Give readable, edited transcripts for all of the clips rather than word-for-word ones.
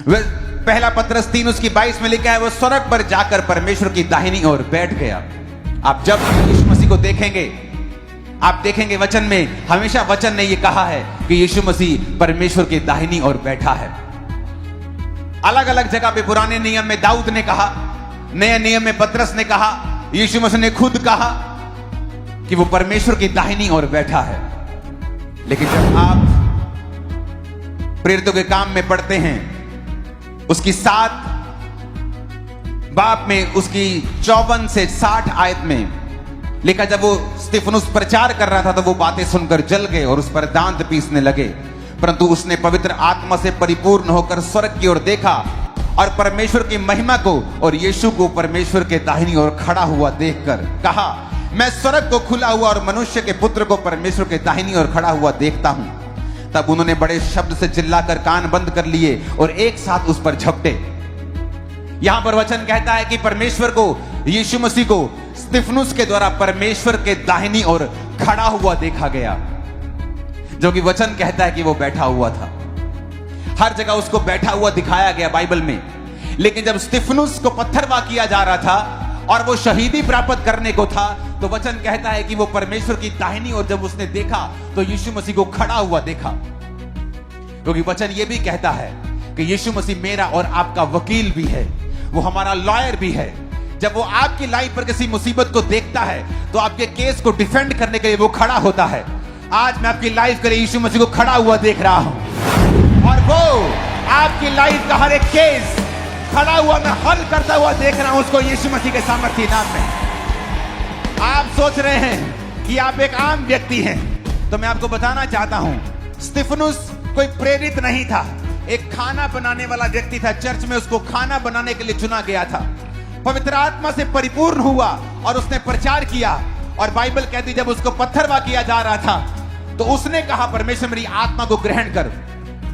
पहला पत्रस 3:22 में लिखा है, वो स्वर्ग पर जाकर परमेश्वर की दाहिनी ओर बैठ गया। आप जब यीशु मसीह को देखेंगे, आप देखेंगे वचन में, हमेशा वचन ने यह कहा है कि यीशु मसीह परमेश्वर की दाहिनी ओर बैठा है। अलग अलग जगह पे पुराने नियम में दाऊद ने कहा, नए नियम में पतरस ने कहा, यीशु मसीह ने खुद कहा कि वो परमेश्वर की दाहिनी ओर बैठा है। लेकिन जब आप प्रेरितों के काम में पढ़ते हैं, उसकी 7 बाब में उसकी 54 से 60 आयत में लिखा, जब वो स्तिफनुस प्रचार कर रहा था तो वो बातें सुनकर जल गए और उस पर दांत पीसने लगे, परंतु उसने पवित्र आत्मा से परिपूर्ण होकर स्वर्ग की ओर देखा और परमेश्वर की महिमा को और यीशु को परमेश्वर के दाहिनी ओर खड़ा हुआ देखकर कहा, मैं स्वर्ग को खुला हुआ और मनुष्य के पुत्र को परमेश्वर के दाहिनी ओर खड़ा हुआ देखता हूं। तब उन्होंने बड़े शब्द से चिल्लाकर कान बंद कर लिए और एक साथ उस पर झपटे। यहां पर वचन कहता है कि परमेश्वर को, यीशु मसीह को स्तिफनुस के द्वारा परमेश्वर के दाहिनी ओर खड़ा हुआ देखा गया, जो कि वचन कहता है कि वो बैठा हुआ था। हर जगह उसको बैठा हुआ दिखाया गया बाइबल में। लेकिन जब स्तिफनुस को पत्थरवाह किया जा रहा था और वो शहीदी प्राप्त करने को था, तो वचन कहता है कि वो परमेश्वर की दाहिनी ओर जब उसने देखा तो यीशु मसीह को खड़ा हुआ देखा। क्योंकि वचन ये भी कहता है कि यीशु मसीह मेरा और आपका वकील भी है, वो हमारा लॉयर भी है। जब वो आपकी लाइफ पर किसी मुसीबत को देखता है तो आपके केस को डिफेंड करने के लिए वो खड़ा होता है। आज मैं आपकी लाइफ के लिए यीशु मसीह को खड़ा हुआ देख रहा हूं और वो आपकी लाइफ का हर एक केस खड़ा हुआ मैं हल करता हुआ देख रहा हूं, उसको यीशु मसीह के सामर्थ्य नाम में। आप सोच रहे हैं कि आप एक आम व्यक्ति हैं, तो मैं आपको बताना चाहता हूं, स्तिफनुस कोई प्रेरित नहीं था, एक खाना बनाने वाला व्यक्ति था। चर्च में उसको खाना बनाने के लिए चुना गया था। पवित्र आत्मा से परिपूर्ण हुआ और उसने प्रचार किया। और बाइबल कहती जब उसको पत्थरवाह किया जा रहा था तो उसने कहा, परमेश्वर मेरी आत्मा को ग्रहण कर।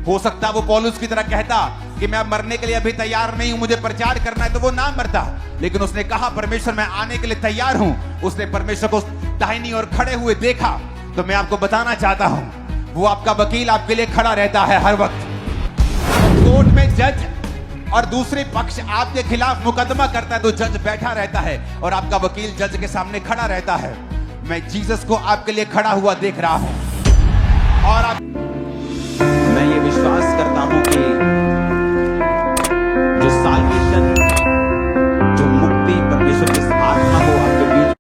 हो सकता वो पौलुस की तरह कहता कि मैं मरने के लिए अभी तैयार नहीं हूं, मुझे प्रचार करना है, तो वो ना मरता। लेकिन उसने कहा, परमेश्वर मैं आने के लिए तैयार हूं। उसने परमेश्वर को दाहिनी ओर खड़े हुए देखा। तो मैं आपको बताना चाहता हूं, वो आपका वकील आपके लिए खड़ा रहता है हर वक्त। कोर्ट में जज और दूसरे पक्ष आपके खिलाफ मुकदमा करता है तो जज बैठा रहता है और आपका वकील जज के सामने खड़ा रहता है। मैं जीसस को आपके लिए खड़ा हुआ देख रहा हूं और आप